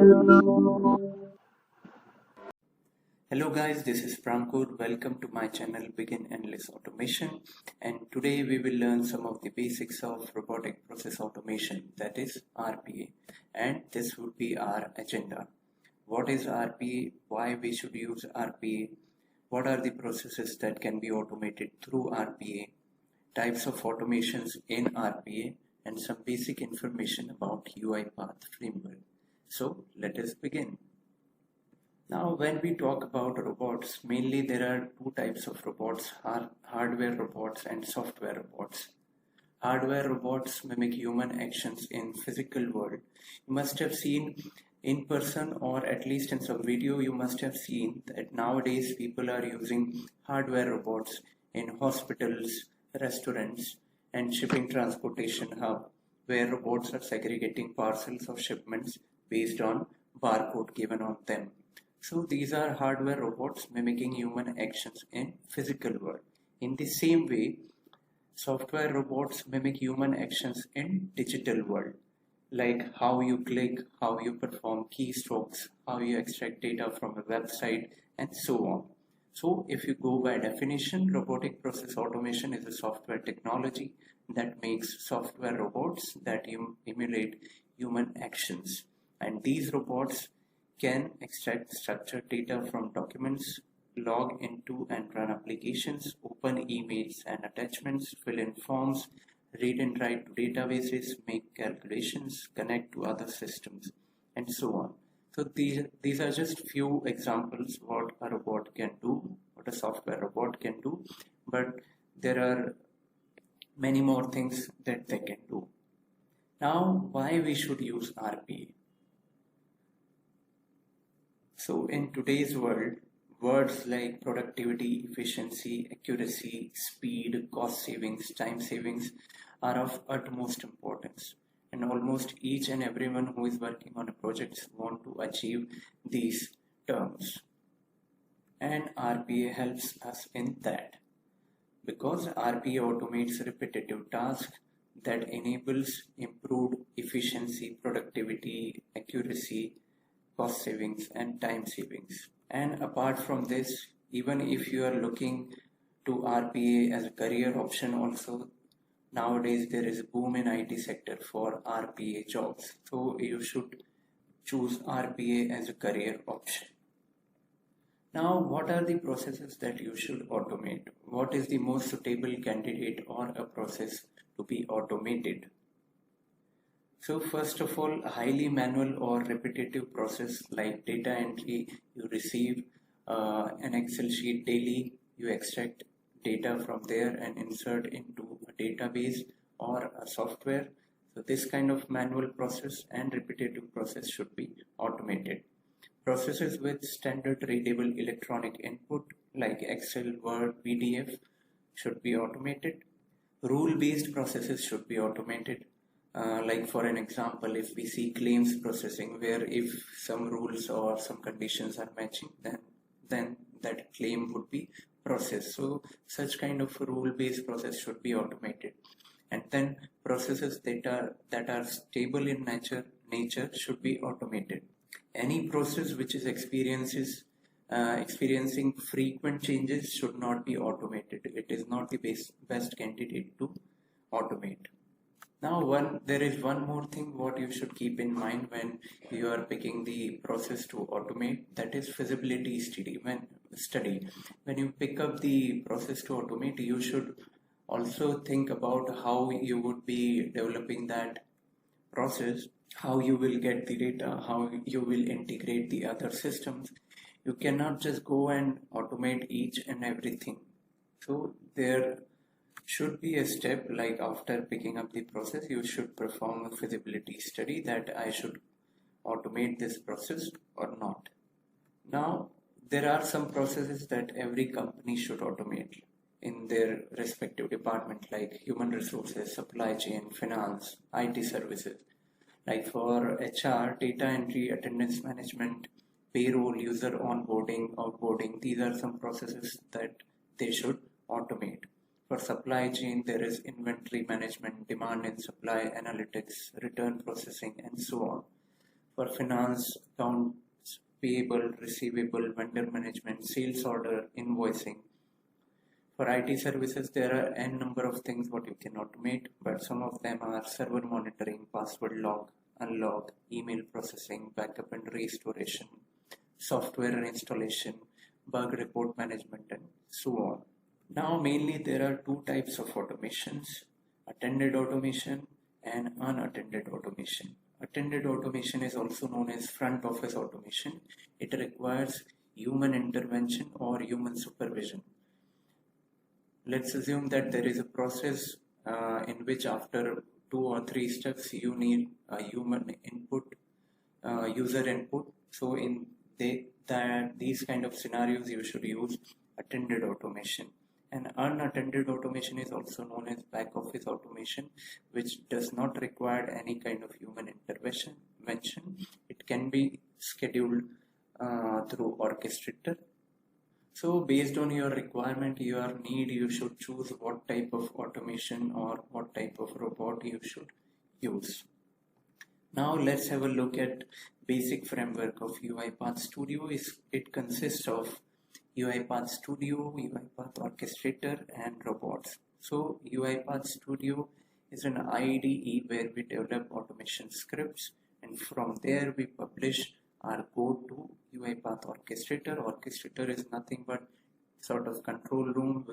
Hello guys, this is Prankur. Welcome to my channel Begin Endless Automation, and today we will learn some of the basics of robotic process automation, that is RPA, and this would be our agenda. What is RPA? Why we should use RPA? What are the processes that can be automated through RPA? Types of automations in RPA, and some basic information about UiPath framework. So let us begin. Now, when we talk about robots, mainly there are two types of robots, hardware robots and software robots. Hardware robots mimic human actions in physical world. You must have seen in person, or at least in some video, you must have seen that nowadays people are using hardware robots in hospitals, restaurants, and shipping transportation hub, where robots are segregating parcels of shipments based on barcode given on them. So these are hardware robots mimicking human actions in physical world. In the same way, software robots mimic human actions in digital world, like how you click, how you perform keystrokes, how you extract data from a website, and so on. So if you go by definition, robotic process automation is a software technology that makes software robots that emulate human actions. And these robots can extract structured data from documents, log into and run applications, open emails and attachments, fill in forms, read and write to databases, make calculations, connect to other systems, and so on. So these are just few examples what a robot can do, what a software robot can do, but there are many more things that they can do. Now, why we should use RPA? So in today's world, words like productivity, efficiency, accuracy, speed, cost savings, time savings are of utmost importance. And almost each and everyone who is working on a project want to achieve these terms. And RPA helps us in that, because RPA automates repetitive tasks that enables improved efficiency, productivity, accuracy, cost savings, and time savings. And apart from this, even if you are looking to RPA as a career option also, nowadays there is a boom in IT sector for RPA jobs. So you should choose RPA as a career option. Now, what are the processes that you should automate? What is the most suitable candidate or a process to be automated? So first of all, a highly manual or repetitive process like data entry, you receive an Excel sheet daily, you extract data from there and insert into a database or a software. So this kind of manual process and repetitive process should be automated. Processes with standard readable electronic input like Excel, Word, PDF should be automated. Rule-based processes should be automated. Like for an example, if we see claims processing, where if some rules or some conditions are matching, then that claim would be processed. So such kind of rule-based process should be automated. And then processes that are stable in nature should be automated. Any process which is experiencing frequent changes should not be automated. It is not the best candidate to automate. Now, there is one more thing what you should keep in mind when you are picking the process to automate, that is feasibility study. When you pick up the process to automate, you should also think about how you would be developing that process, how you will get the data, how you will integrate the other systems. You cannot just go and automate each and everything. So there should be a step like after picking up the process, you should perform a feasibility study that I should automate this process or not. Now, there are some processes that every company should automate in their respective department, like human resources, supply chain, finance, IT services. Like for HR, data entry, attendance management, payroll, user onboarding, offboarding, these are some processes that they should automate. For supply chain, there is inventory management, demand and supply analytics, return processing, and so on. for finance, accounts payable, receivable, vendor management, sales order, invoicing. For IT services, there are n number of things what you can automate, but some of them are server monitoring, password log, unlock, email processing, backup and restoration, software installation, bug report management, and so on. Now, mainly there are two types of automations: attended automation and unattended automation. Attended automation is also known as front office automation. It requires human intervention or human supervision. Let's assume that there is a process in which after 2 or 3 steps you need a human input, user input. So in these kind of scenarios you should use attended automation. And unattended automation is also known as back office automation, which does not require any kind of human intervention. It can be scheduled through orchestrator. So based on your requirement, your need, you should choose what type of automation or what type of robot you should use. Now let's have a look at basic framework of UiPath Studio. It consists of UiPath Studio, UiPath Orchestrator, and robots. So UiPath Studio is an IDE where we develop automation scripts, and from there we publish our code to UiPath Orchestrator. Orchestrator is nothing but sort of control room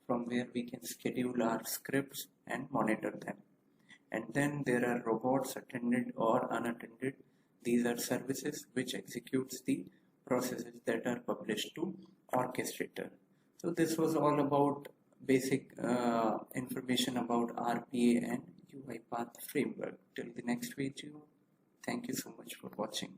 from where we can schedule our scripts and monitor them. And then there are robots, attended or unattended. These are services which executes the processes that are published to Orchestrator. So this was all about basic information about RPA and UiPath framework. Till the next video, thank you so much for watching.